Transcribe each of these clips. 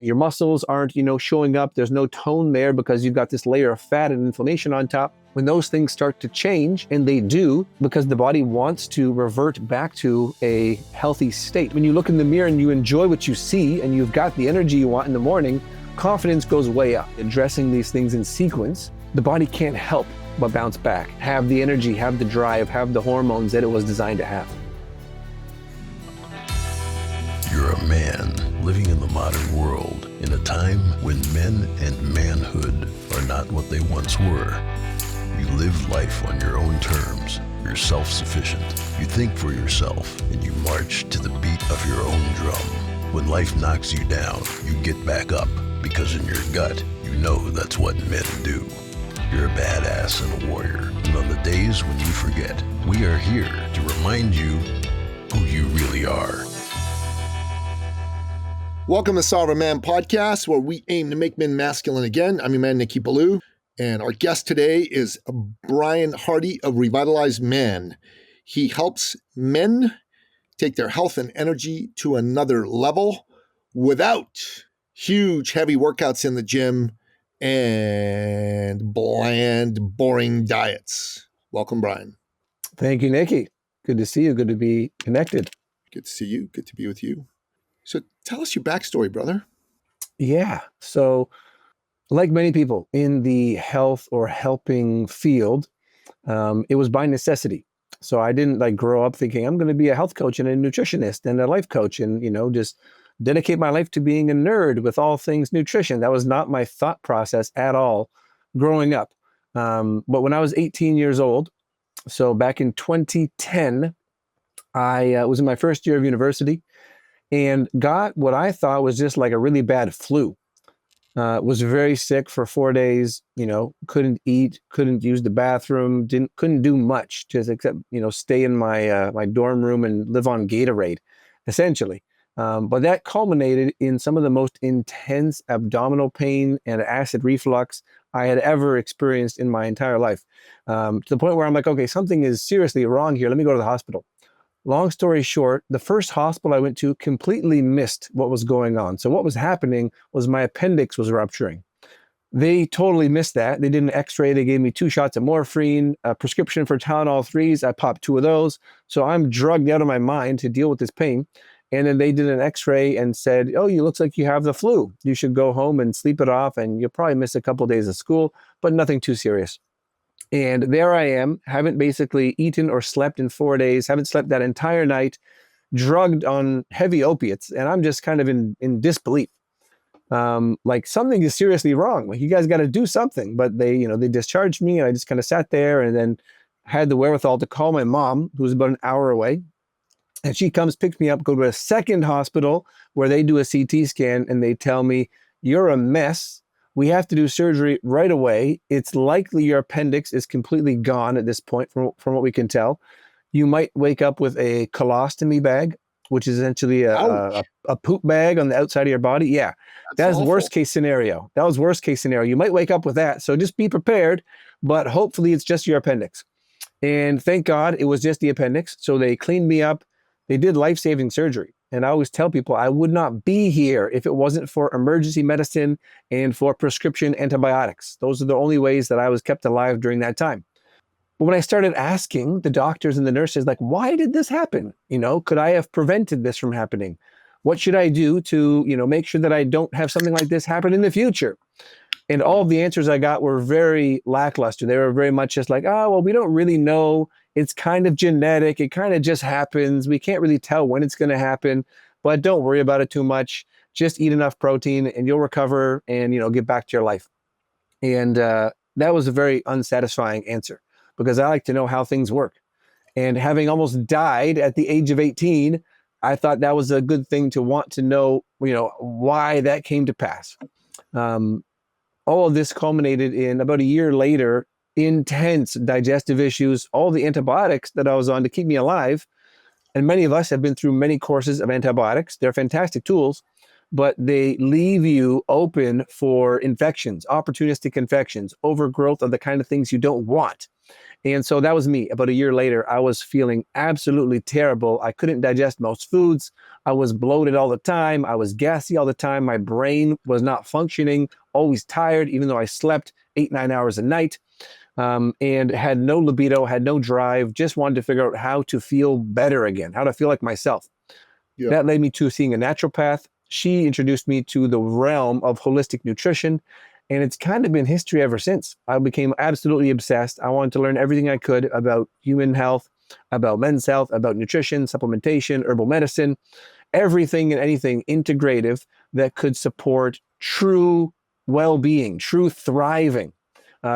Your muscles aren't, showing up. There's no tone there because you've got this layer of fat and inflammation on top. When those things start to change, and they do, because the body wants to revert back to a healthy state. When you look in the mirror and you enjoy what you see and you've got the energy you want in the morning, confidence goes way up. Addressing these things in sequence, the body can't help but bounce back, have the energy, have the drive, have the hormones that it was designed to have. You're a man living in the modern world in a time when men and manhood are not what they once were. You live life on your own terms. You're self-sufficient. You think for yourself and you march to the beat of your own drum. When life knocks you down, you get back up because in your gut, you know that's what men do. You're a badass and a warrior. And on the days when you forget, we are here to remind you who you really are. Welcome to Sovereign Man Podcast, where we aim to make men masculine again. I'm your man, Nikki Ballou, and our guest today is Bryan Hardy of Revitalized Men. He helps men take their health and energy to another level without huge, heavy workouts in the gym and bland, boring diets. Welcome, Bryan. Thank you, Nikki. Good to see you. Good to be connected. Good to see you. Good to be with you. So tell us your backstory, brother. Yeah. So like many people in the health or helping field, it was by necessity. So I didn't grow up thinking I'm going to be a health coach and a nutritionist and a life coach and, just dedicate my life to being a nerd with all things nutrition. That was not my thought process at all growing up. But when I was 18 years old, so back in 2010, I was in my first year of university and got what I thought was just like a really bad flu. Was very sick for 4 days, couldn't eat, couldn't use the bathroom, couldn't do much just except, stay in my my dorm room and live on Gatorade, essentially. But that culminated in some of the most intense abdominal pain and acid reflux I had ever experienced in my entire life. To the point where I'm like, okay, something is seriously wrong here. Let me go to the hospital. Long story short, the first hospital I went to completely missed what was going on. So what was happening was my appendix was rupturing. They totally missed that. They did an x-ray. They gave me 2 shots of morphine, a prescription for Tylenol 3s. I popped 2 of those. So I'm drugged out of my mind to deal with this pain. And then they did an x-ray and said, oh, you looks like you have the flu. You should go home and sleep it off. And you'll probably miss a couple of days of school, but nothing too serious. And there I am, haven't basically eaten or slept in 4 days, haven't slept that entire night, drugged on heavy opiates. And I'm just kind of in disbelief. Like something is seriously wrong. Like you guys got to do something. But they discharged me and I just kind of sat there and then had the wherewithal to call my mom, who was about an hour away. And she comes, picks me up, go to a second hospital where they do a CT scan and they tell me, you're a mess. We have to do surgery right away. It's likely your appendix is completely gone at this point from what we can tell. You might wake up with a colostomy bag, which is essentially a poop bag on the outside of your body. Yeah, that's worst case scenario. That was worst case scenario. You might wake up with that. So just be prepared, but hopefully it's just your appendix. And thank God it was just the appendix. So they cleaned me up. They did life-saving surgery. And I always tell people I would not be here if it wasn't for emergency medicine and for prescription antibiotics. Those are the only ways that I was kept alive during that time. But when I started asking the doctors and the nurses, why did this happen? Could I have prevented this from happening? What should I do to, make sure that I don't have something like this happen in the future? And all of the answers I got were very lackluster. They were very much just like, oh, well, we don't really know. It's kind of genetic. It kind of just happens. We can't really tell when it's going to happen, but don't worry about it too much. Just eat enough protein and you'll recover and, get back to your life. And that was a very unsatisfying answer because I like to know how things work. And having almost died at the age of 18, I thought that was a good thing to want to know, why that came to pass. All of this culminated in about a year later, intense digestive issues, all the antibiotics that I was on to keep me alive. And many of us have been through many courses of antibiotics. They're fantastic tools, but they leave you open for infections, opportunistic infections, overgrowth of the kind of things you don't want. And so that was me. About a year later, I was feeling absolutely terrible. I couldn't digest most foods. I was bloated all the time. I was gassy all the time. My brain was not functioning, always tired, even though I slept 8, 9 hours a night, and had no libido, had no drive, just wanted to figure out how to feel better again, how to feel like myself. Yeah. That led me to seeing a naturopath. She introduced me to the realm of holistic nutrition, and it's kind of been history ever since. I became absolutely obsessed. I wanted to learn everything I could about human health, about men's health, about nutrition, supplementation, herbal medicine, everything and anything integrative that could support true well-being, true thriving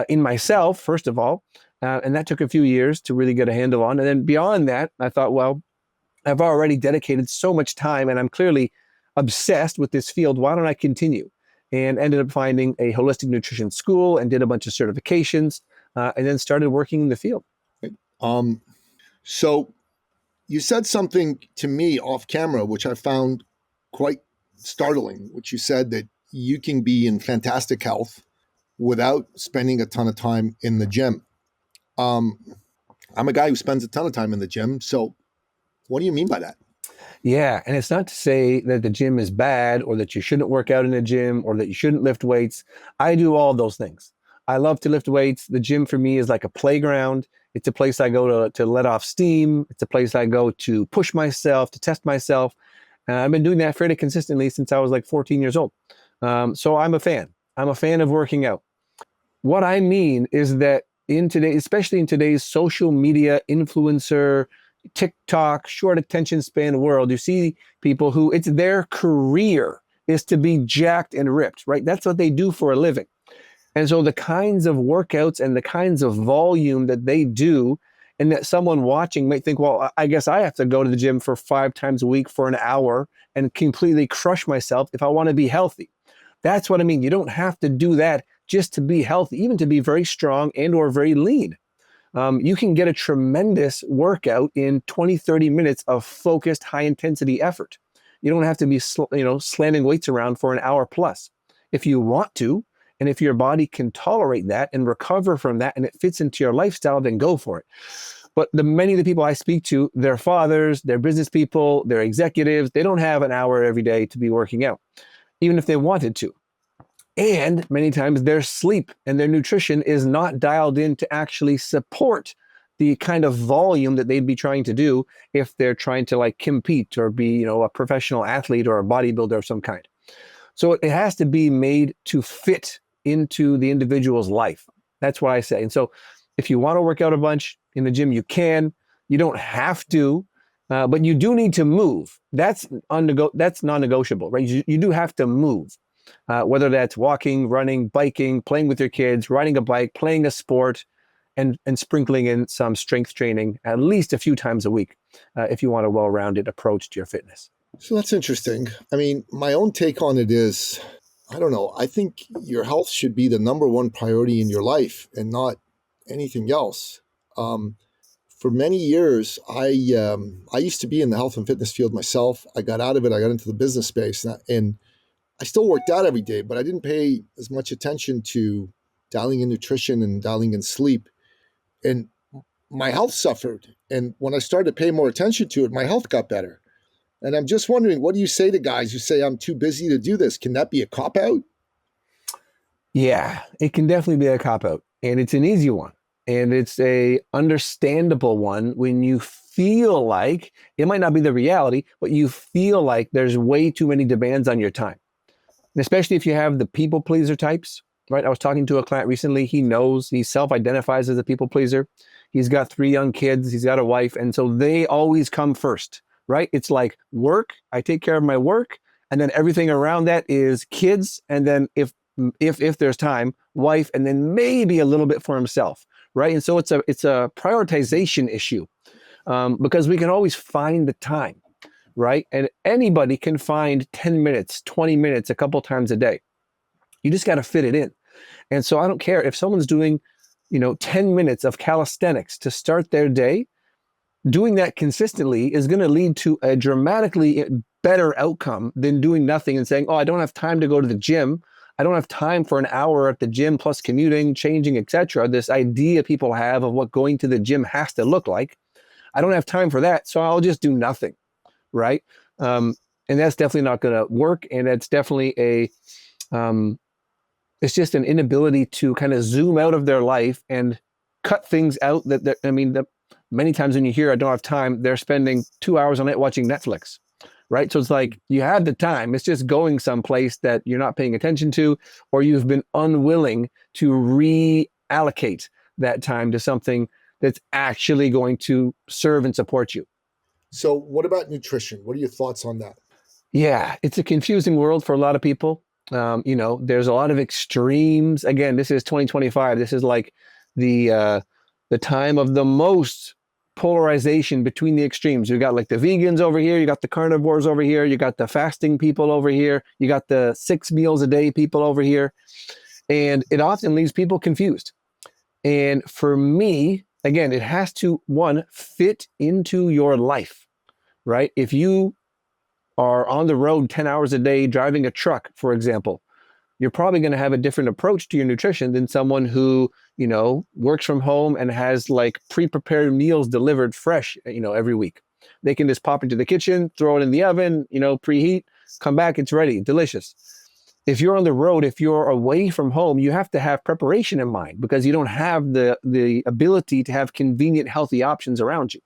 in myself, first of all. And that took a few years to really get a handle on. And then beyond that, I thought, well, I've already dedicated so much time and I'm clearly obsessed with this field. Why don't I continue? And ended up finding a holistic nutrition school and did a bunch of certifications, and then started working in the field. So you said something to me off camera, which I found quite startling, which you said that you can be in fantastic health without spending a ton of time in the gym. I'm a guy who spends a ton of time in the gym. So what do you mean by that? Yeah, and it's not to say that the gym is bad or that you shouldn't work out in the gym or that you shouldn't lift weights. I do all those things. I love to lift weights. The gym for me is like a playground. It's a place I go to let off steam. It's a place I go to push myself, to test myself. I've been doing that fairly consistently since I was like 14 years old. So I'm a fan. I'm a fan of working out. What I mean is that especially in today's social media influencer, TikTok, short attention span world, you see people who it's their career is to be jacked and ripped, right? That's what they do for a living. And so the kinds of workouts and the kinds of volume that they do, and that someone watching might think, well, I guess I have to go to the gym for 5 times a week for an hour and completely crush myself if I want to be healthy. That's what I mean. You don't have to do that just to be healthy, even to be very strong and or very lean. You can get a tremendous workout in 20, 30 minutes of focused, high-intensity effort. You don't have to be slamming weights around for an hour plus. If you want to, and if your body can tolerate that and recover from that and it fits into your lifestyle, then go for it. But many of the people I speak to, they're fathers, they're business people, they're executives. They don't have an hour every day to be working out, even if they wanted to. And many times their sleep and their nutrition is not dialed in to actually support the kind of volume that they'd be trying to do if they're trying to like compete or be, a professional athlete or a bodybuilder of some kind. So it has to be made to fit into the individual's life. That's what I say. And so if you want to work out a bunch in the gym, you can. You don't have to, but you do need to move. That's non-negotiable, right? You do have to move. Whether that's walking, running, biking, playing with your kids, riding a bike, playing a sport, and sprinkling in some strength training at least a few times a week if you want a well-rounded approach to your fitness. So that's interesting. I mean, my own take on it is, I don't know, I think your health should be the number one priority in your life and not anything else. For many years, I used to be in the health and fitness field myself. I got out of it. I got into the business space, and I still worked out every day, but I didn't pay as much attention to dialing in nutrition and dialing in sleep. And my health suffered. And when I started to pay more attention to it, my health got better. And I'm just wondering, what do you say to guys who say, I'm too busy to do this? Can that be a cop-out? Yeah, it can definitely be a cop-out. And it's an easy one. And it's a understandable one when you feel like, it might not be the reality, but you feel like there's way too many demands on your time. And especially if you have the people pleaser types, right? I was talking to a client recently. He self-identifies as a people pleaser. He's got 3 young kids. He's got a wife. And so they always come first, right? It's like work. I take care of my work. And then everything around that is kids. And then if there's time, wife, and then maybe a little bit for himself, right? And so it's a prioritization issue because we can always find the time. Right? And anybody can find 10 minutes, 20 minutes, a couple times a day. You just got to fit it in. And so I don't care if someone's doing, 10 minutes of calisthenics to start their day, doing that consistently is going to lead to a dramatically better outcome than doing nothing and saying, oh, I don't have time to go to the gym. I don't have time for an hour at the gym plus commuting, changing, etc. This idea people have of what going to the gym has to look like. I don't have time for that, so I'll just do nothing, right? And that's definitely not going to work. And that's definitely it's just an inability to kind of zoom out of their life and cut things out many times when you hear I don't have time, they're spending 2 hours on it watching Netflix, right? So it's like you have the time. It's just going someplace that you're not paying attention to, or you've been unwilling to reallocate that time to something that's actually going to serve and support you. So what about nutrition? What are your thoughts on that? Yeah, it's a confusing world for a lot of people. There's a lot of extremes. Again, this is 2025. This is like the time of the most polarization between the extremes. You got like the vegans over here, you got the carnivores over here, you got the fasting people over here, you got the 6 meals a day people over here. And it often leaves people confused. And for me, again, it has to, one, fit into your life, right? If you are on the road 10 hours a day driving a truck, for example, you're probably going to have a different approach to your nutrition than someone who, works from home and has like pre-prepared meals delivered fresh, every week. They can just pop into the kitchen, throw it in the oven, preheat, come back, it's ready, delicious. If you're on the road, if you're away from home, you have to have preparation in mind because you don't have the ability to have convenient, healthy options around you.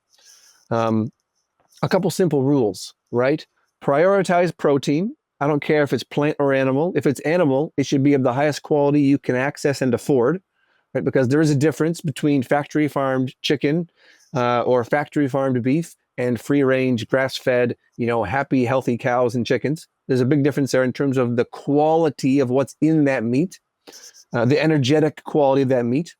A couple simple rules, right? Prioritize protein. I don't care if it's plant or animal. If it's animal, it should be of the highest quality you can access and afford, right? Because there is a difference between factory farmed chicken or factory farmed beef and free range, grass fed, happy, healthy cows and chickens. There's a big difference there in terms of the quality of what's in that meat, the energetic quality of that meat.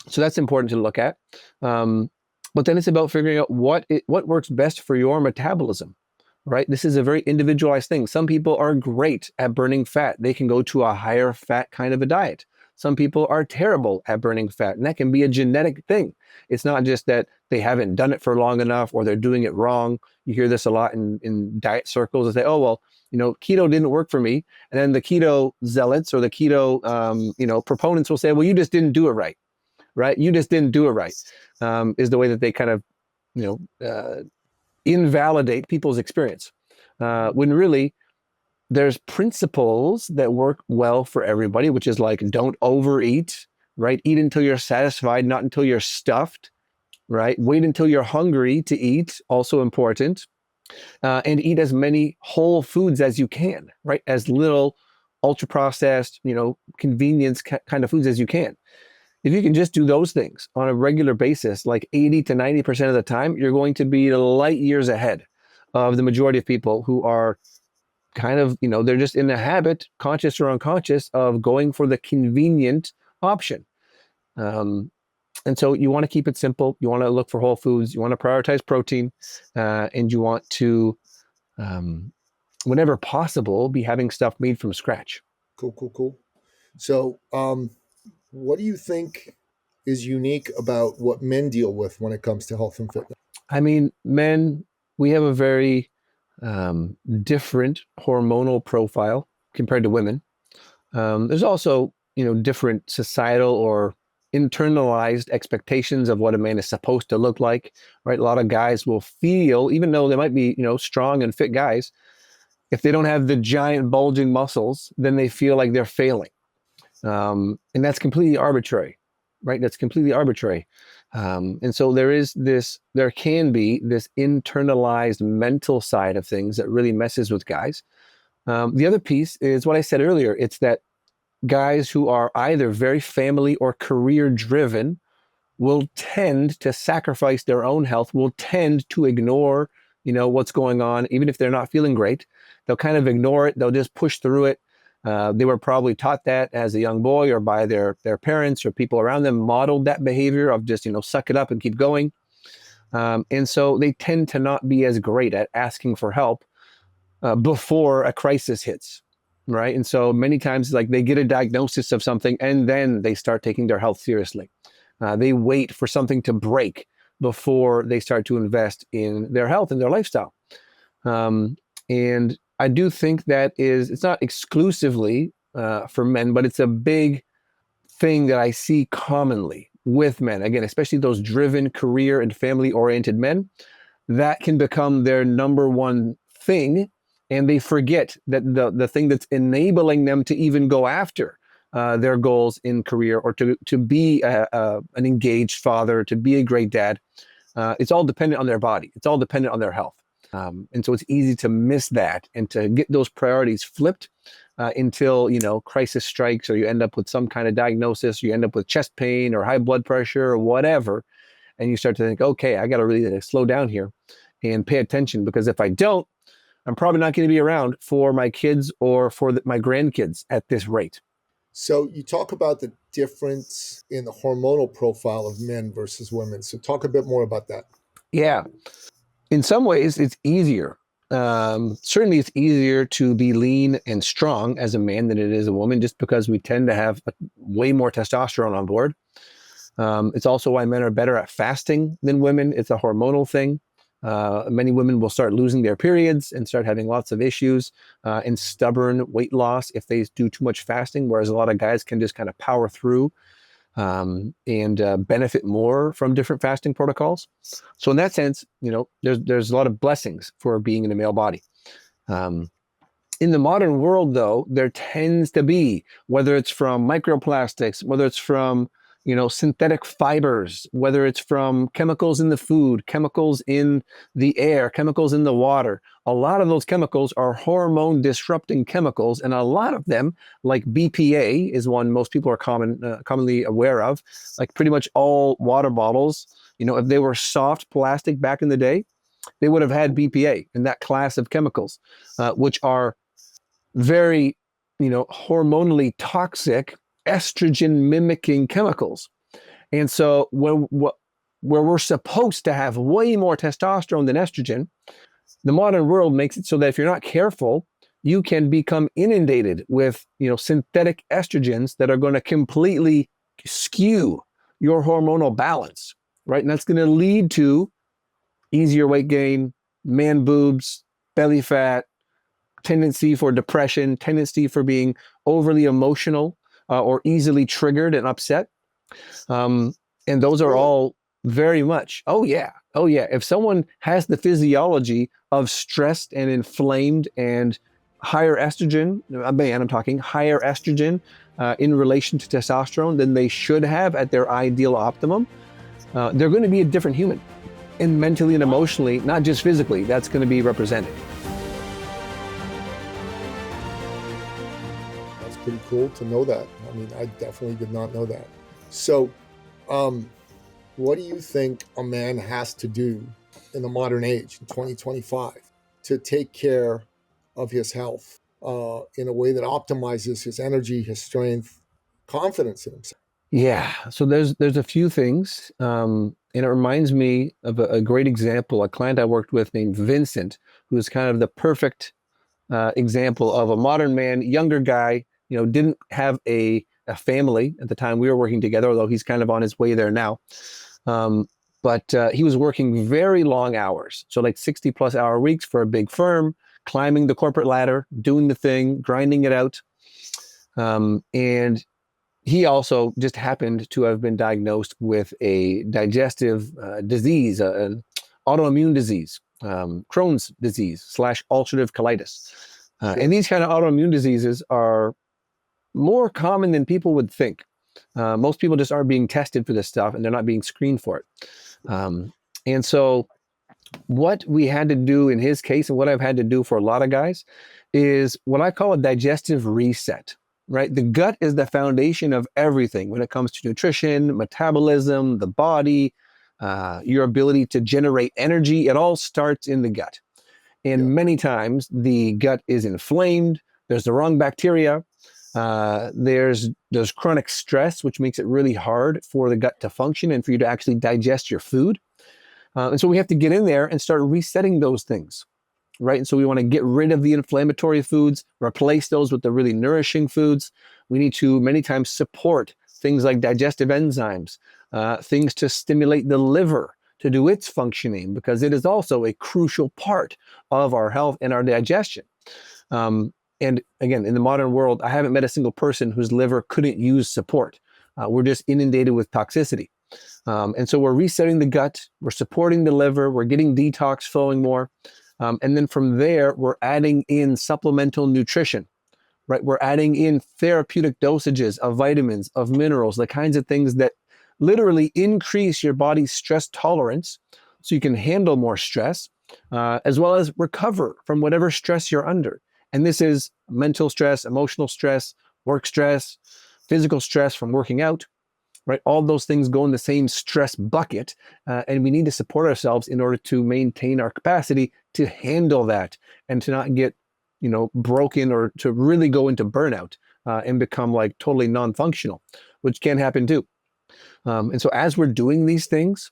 So that's important to look at. But then it's about figuring out what works best for your metabolism, right? This is a very individualized thing. Some people are great at burning fat. They can go to a higher fat kind of a diet. Some people are terrible at burning fat, and that can be a genetic thing. It's not just that they haven't done it for long enough or they're doing it wrong. You hear this a lot in diet circles. They say, oh, well, keto didn't work for me. And then the keto zealots or the keto, proponents will say, well, you just didn't do it right, right? You just didn't do it right, is the way that they kind of, invalidate people's experience. When really, there's principles that work well for everybody, which is like, don't overeat, right? Eat until you're satisfied, not until you're stuffed, right? Wait until you're hungry to eat, also important. And eat as many whole foods as you can, right? As little ultra processed, convenience kind of foods as you can. If you can just do those things on a regular basis, like 80 to 90% of the time, you're going to be light years ahead of the majority of people who are kind of, they're just in the habit, conscious or unconscious, of going for the convenient option. And so you want to keep it simple. You want to look for whole foods. You want to prioritize protein, and you want to, whenever possible, be having stuff made from scratch. Cool. So, what do you think is unique about what men deal with when it comes to health and fitness? I mean, men, we have a very different hormonal profile compared to women. There's also, different societal or internalized expectations of what a man is supposed to look like, right? A lot of guys will feel, even though they might be, strong and fit guys, if they don't have the giant bulging muscles, then they feel like they're failing. And that's completely arbitrary, right? That's completely arbitrary. And so there can be this internalized mental side of things that really messes with guys. The other piece is what I said earlier. It's that guys who are either very family or career driven will tend to sacrifice their own health, will tend to ignore, what's going on, even if they're not feeling great. They'll kind of ignore it. They'll just push through it. They were probably taught that as a young boy or by their parents or people around them modeled that behavior of just, suck it up and keep going. And so they tend to not be as great at asking for help before a crisis hits, right? And so many times like they get a diagnosis of something and then they start taking their health seriously. They wait for something to break before they start to invest in their health and their lifestyle. And I do think that it's not exclusively for men, but it's a big thing that I see commonly with men. Again, especially those driven, career and family oriented men, that can become their number one thing. And they forget that the thing that's enabling them to even go after their goals in career, or to be an engaged father, to be a great dad, it's all dependent on their body. It's all dependent on their health. And so it's easy to miss that and to get those priorities flipped until, crisis strikes, or you end up with some kind of diagnosis, you end up with chest pain or high blood pressure or whatever. And you start to think, okay, I got to really slow down here and pay attention, because if I don't, I'm probably not going to be around for my kids or for my grandkids at this rate. So you talk about the difference in the hormonal profile of men versus women. So talk a bit more about that. Yeah. In some ways, it's easier. Certainly, it's easier to be lean and strong as a man than it is a woman, just because we tend to have way more testosterone on board. It's also why men are better at fasting than women. It's a hormonal thing. Many women will start losing their periods and start having lots of issues and stubborn weight loss if they do too much fasting, whereas a lot of guys can just kind of power through and benefit more from different fasting protocols. So in that sense, there's a lot of blessings for being in a male body. In the modern world, though, there tends to be, whether it's from microplastics, whether it's from synthetic fibers, whether it's from chemicals in the food, chemicals in the air, chemicals in the water. A lot of those chemicals are hormone disrupting chemicals, and a lot of them, like BPA, is one most people are commonly aware of. Like pretty much all water bottles, if they were soft plastic back in the day, they would have had BPA in that class of chemicals, which are very, hormonally toxic, estrogen mimicking chemicals. And so where we're supposed to have way more testosterone than estrogen, the modern world makes it so that if you're not careful, you can become inundated with, synthetic estrogens that are going to completely skew your hormonal balance, right? And that's going to lead to easier weight gain, man boobs, belly fat, tendency for depression, tendency for being overly emotional, or easily triggered and upset. And those are all very much, oh yeah. If someone has the physiology of stressed and inflamed and higher estrogen, I'm talking higher estrogen in relation to testosterone than they should have at their ideal optimum, they're going to be a different human. And mentally and emotionally, not just physically, that's going to be represented. Pretty cool to know that. I mean, I definitely did not know that. So, what do you think a man has to do in the modern age, in 2025, to take care of his health in a way that optimizes his energy, his strength, confidence in himself? Yeah. So there's a few things, and it reminds me of a great example. A client I worked with named Vincent, who is kind of the perfect example of a modern man, younger guy. Didn't have a family at the time we were working together, although he's kind of on his way there now. But he was working very long hours. So like 60 plus hour weeks for a big firm, climbing the corporate ladder, doing the thing, grinding it out. And he also just happened to have been diagnosed with a digestive disease, an autoimmune disease, Crohn's disease / ulcerative colitis. And these kind of autoimmune diseases are more common than people would think. Most people just aren't being tested for this stuff, and they're not being screened for it. And so what we had to do in his case, and what I've had to do for a lot of guys, is what I call a digestive reset, right? The gut is the foundation of everything when it comes to nutrition, metabolism, the body, your ability to generate energy. It all starts in the gut. And many times the gut is inflamed. There's the wrong bacteria. There's chronic stress, which makes it really hard for the gut to function and for you to actually digest your food. And so we have to get in there and start resetting those things, right? And so we want to get rid of the inflammatory foods, replace those with the really nourishing foods. We need to many times support things like digestive enzymes, things to stimulate the liver, to do its functioning, because it is also a crucial part of our health and our digestion. And again, in the modern world, I haven't met a single person whose liver couldn't use support. We're just inundated with toxicity. And so we're resetting the gut, we're supporting the liver, we're getting detox flowing more. And then from there, we're adding in supplemental nutrition, right? We're adding in therapeutic dosages of vitamins, of minerals, the kinds of things that literally increase your body's stress tolerance so you can handle more stress, as well as recover from whatever stress you're under. And this is mental stress, emotional stress, work stress, physical stress from working out, right? All those things go in the same stress bucket, and we need to support ourselves in order to maintain our capacity to handle that and to not get, broken, or to really go into burnout and become like totally non-functional, which can happen too. And so as we're doing these things,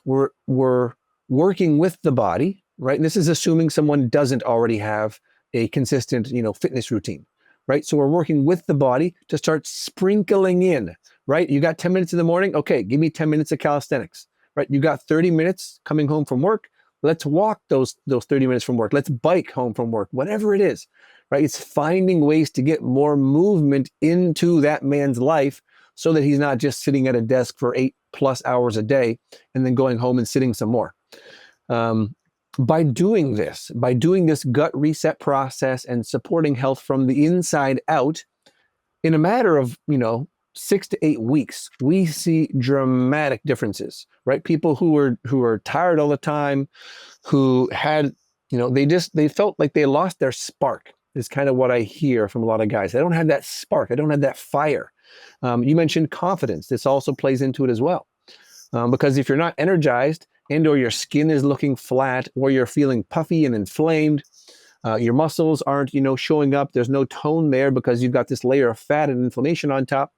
we're working with the body, right? And this is assuming someone doesn't already have a consistent, fitness routine, right? So we're working with the body to start sprinkling in, right? You got 10 minutes in the morning. Okay, give me 10 minutes of calisthenics, right? You got 30 minutes coming home from work. Let's walk those 30 minutes from work. Let's bike home from work, whatever it is, right? It's finding ways to get more movement into that man's life so that he's not just sitting at a desk for 8+ hours a day and then going home and sitting some more. By doing this gut reset process and supporting health from the inside out, in a matter of, 6 to 8 weeks, we see dramatic differences, right? People who are tired all the time, who had, they felt like they lost their spark, is kind of what I hear from a lot of guys. I don't have that spark. I don't have that fire. You mentioned confidence. This also plays into it as well. Because if you're not energized, and or your skin is looking flat, or you're feeling puffy and inflamed, your muscles aren't, showing up, there's no tone there because you've got this layer of fat and inflammation on top.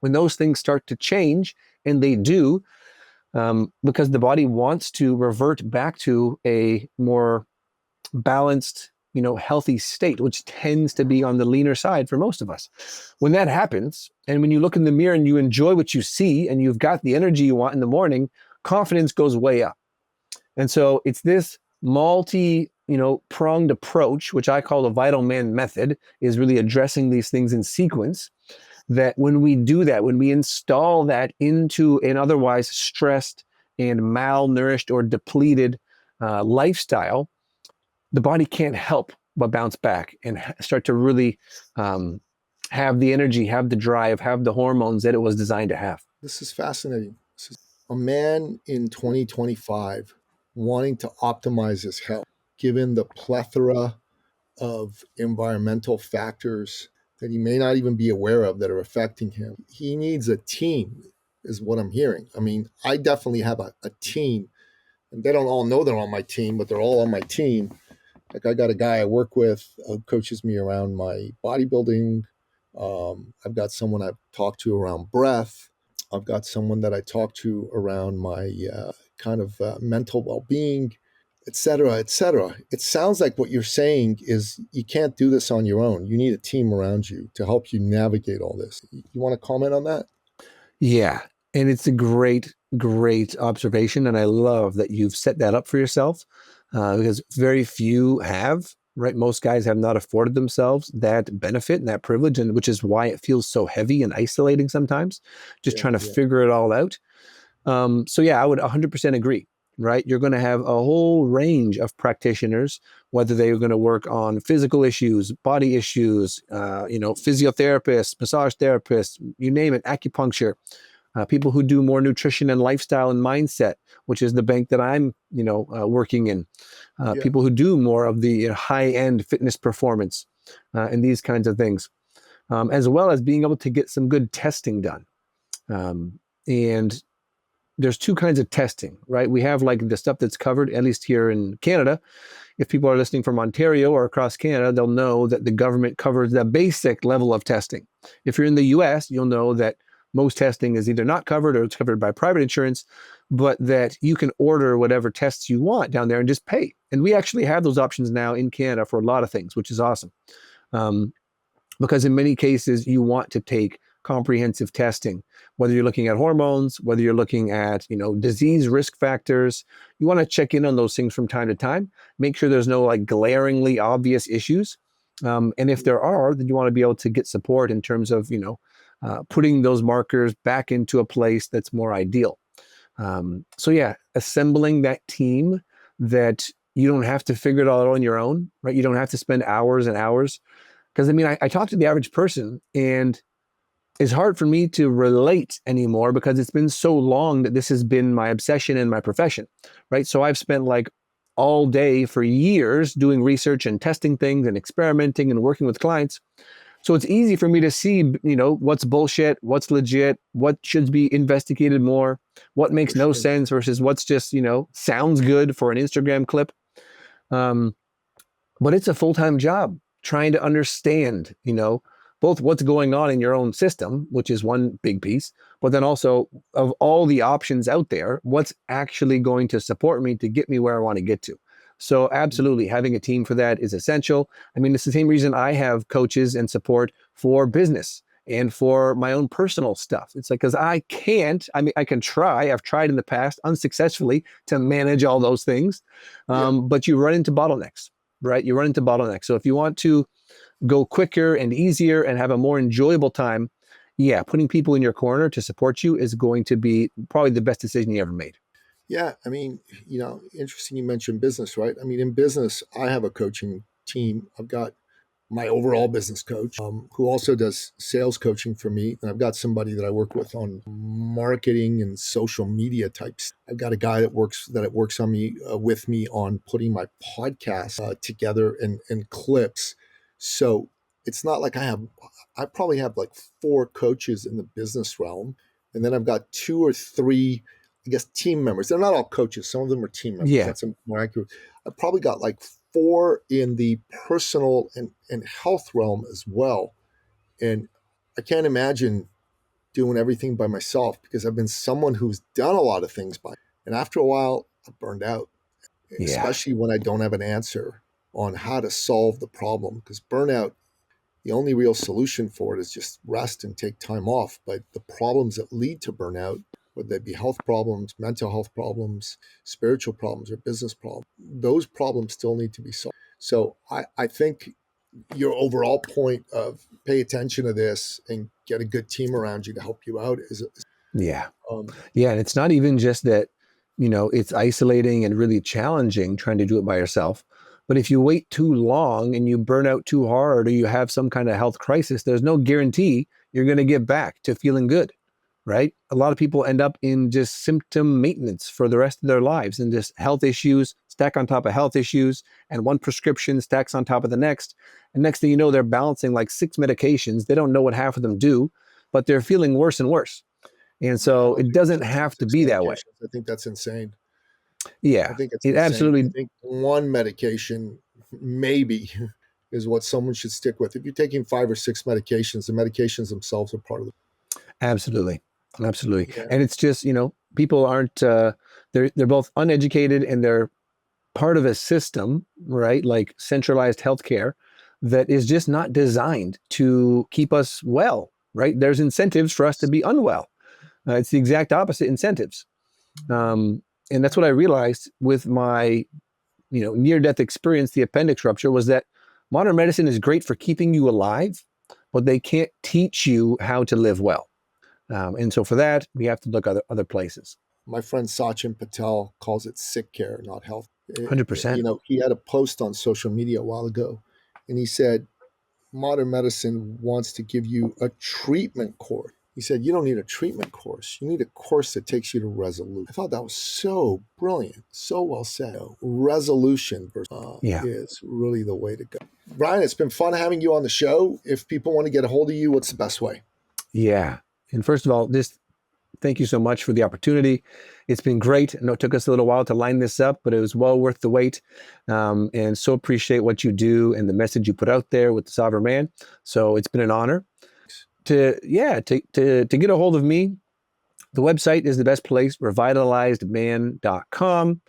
When those things start to change, and they do, because the body wants to revert back to a more balanced, healthy state, which tends to be on the leaner side for most of us. When that happens, and when you look in the mirror and you enjoy what you see, and you've got the energy you want in the morning, confidence goes way up. And so it's this pronged approach, which I call the vital man method, is really addressing these things in sequence, that when we do that, when we install that into an otherwise stressed and malnourished or depleted lifestyle, the body can't help but bounce back and start to really have the energy, have the drive, have the hormones that it was designed to have. This is fascinating. This is a man in 2025 wanting to optimize his health, given the plethora of environmental factors that he may not even be aware of that are affecting him. He needs a team, is what I'm hearing. I mean, I definitely have a team, and they don't all know they're on my team, but they're all on my team. Like, I got a guy I work with who coaches me around my bodybuilding. I've got someone I've talked to around breath. I've got someone that I talk to around my mental well-being, et cetera, et cetera. It sounds like what you're saying is you can't do this on your own. You need a team around you to help you navigate all this. You want to comment on that? Yeah. And it's a great, great observation. And I love that you've set that up for yourself, because very few have, right? Most guys have not afforded themselves that benefit and that privilege, and which is why it feels so heavy and isolating sometimes, just trying to figure it all out. So yeah, I would 100% agree, right? You're going to have a whole range of practitioners, whether they're going to work on physical issues, body issues, physiotherapists, massage therapists, you name it, acupuncture, people who do more nutrition and lifestyle and mindset, which is the bank that I'm, working in. People who do more of the high-end fitness performance and these kinds of things, as well as being able to get some good testing done. And there's two kinds of testing, right? We have like the stuff that's covered, at least here in Canada. If people are listening from Ontario or across Canada, they'll know that the government covers the basic level of testing. If you're in the US, you'll know that most testing is either not covered or it's covered by private insurance, but that you can order whatever tests you want down there and just pay. And we actually have those options now in Canada for a lot of things, which is awesome. Because in many cases, you want to take comprehensive testing, whether you're looking at hormones, whether you're looking at, disease risk factors. You want to check in on those things from time to time, make sure there's no like glaringly obvious issues. And if there are, then you want to be able to get support in terms of, putting those markers back into a place that's more ideal. So yeah, assembling that team that you don't have to figure it all out on your own, right? You don't have to spend hours and hours. Because I talk to the average person, and it's hard for me to relate anymore because it's been so long that this has been my obsession and my profession, right? So I've spent like all day for years doing research and testing things and experimenting and working with clients. So it's easy for me to see, what's bullshit, what's legit, what should be investigated more, what makes no sense versus what's just, sounds good for an Instagram clip. But it's a full-time job trying to understand, both what's going on in your own system, which is one big piece, but then also of all the options out there, what's actually going to support me to get me where I want to get to. So absolutely, having a team for that is essential. It's the same reason I have coaches and support for business and for my own personal stuff. It's like, because I can try. I've tried in the past unsuccessfully to manage all those things, but you run into bottlenecks, right? You run into bottlenecks. So if you want to go quicker and easier and have a more enjoyable time, putting people in your corner to support you is going to be probably the best decision you ever made. Yeah. Interesting you mentioned business, right? In business, I have a coaching team. I've got my overall business coach who also does sales coaching for me. And I've got somebody that I work with on marketing and social media types. I've got a guy that works on me with me on putting my podcast together and clips. So it's not like I probably have like 4 coaches in the business realm. And then I've got 2 or 3, I guess, team members. They're not all coaches. Some of them are team members. Yeah. That's more accurate. I've probably got like 4 in the personal and health realm as well. And I can't imagine doing everything by myself because I've been someone who's done a lot of things and after a while I burned out, especially when I don't have an answer on how to solve the problem. Because burnout, the only real solution for it is just rest and take time off. But the problems that lead to burnout, whether they be health problems, mental health problems, spiritual problems, or business problems, those problems still need to be solved. So I think your overall point of pay attention to this and get a good team around you to help you out is and it's not even just that, it's isolating and really challenging trying to do it by yourself. But if you wait too long and you burn out too hard or you have some kind of health crisis, there's no guarantee you're going to get back to feeling good. Right? A lot of people end up in just symptom maintenance for the rest of their lives, and just health issues stack on top of health issues, and one prescription stacks on top of the next. And next thing you know, they're balancing like 6 medications. They don't know what half of them do, but they're feeling worse and worse. And so it doesn't have to be that way. I think that's insane. Yeah, I think it's it insane. absolutely. I think one medication maybe is what someone should stick with. If you're taking 5 or 6 medications, the medications themselves are part of it. Absolutely. Yeah. And it's just, people aren't, they're both uneducated and they're part of a system, right? Like centralized healthcare that is just not designed to keep us well, right? There's incentives for us to be unwell. It's the exact opposite incentives. And that's what I realized with my, near-death experience, the appendix rupture, was that modern medicine is great for keeping you alive, but they can't teach you how to live well. And so for that, we have to look other places. My friend Sachin Patel calls it sick care, not health. 100%. He had a post on social media a while ago, and he said, modern medicine wants to give you a treatment course. He said, you don't need a treatment course. You need a course that takes you to resolution. I thought that was so brilliant, so well said. Resolution is really the way to go. Bryan, it's been fun having you on the show. If people want to get a hold of you, what's the best way? Yeah. And first of all, just thank you so much for the opportunity. It's been great. I know it took us a little while to line this up, but it was well worth the wait. And so appreciate what you do and the message you put out there with the Sovereign Man. So it's been an honor to get a hold of me. The website is the best place, revitalizedman.com.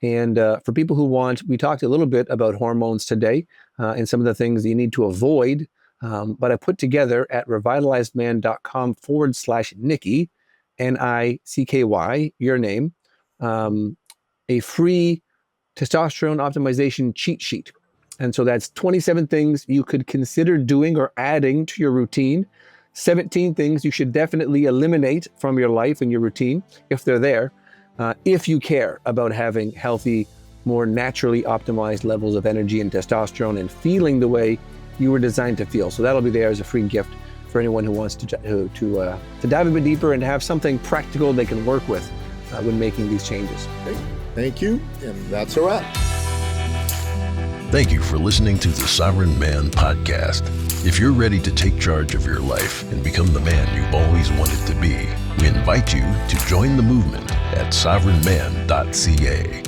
And for people who we talked a little bit about hormones today and some of the things that you need to avoid but I put together at revitalizedman.com/Nicky, Nicky, your name, a free testosterone optimization cheat sheet. And so that's 27 things you could consider doing or adding to your routine, 17 things you should definitely eliminate from your life and your routine if they're there, if you care about having healthy, more naturally optimized levels of energy and testosterone and feeling the way you were designed to feel. So that'll be there as a free gift for anyone who wants to dive a bit deeper and have something practical they can work with when making these changes. Okay. Thank you, and that's a wrap. Thank you for listening to the Sovereign Man Podcast. If you're ready to take charge of your life and become the man you've always wanted to be, we invite you to join the movement at sovereignman.ca.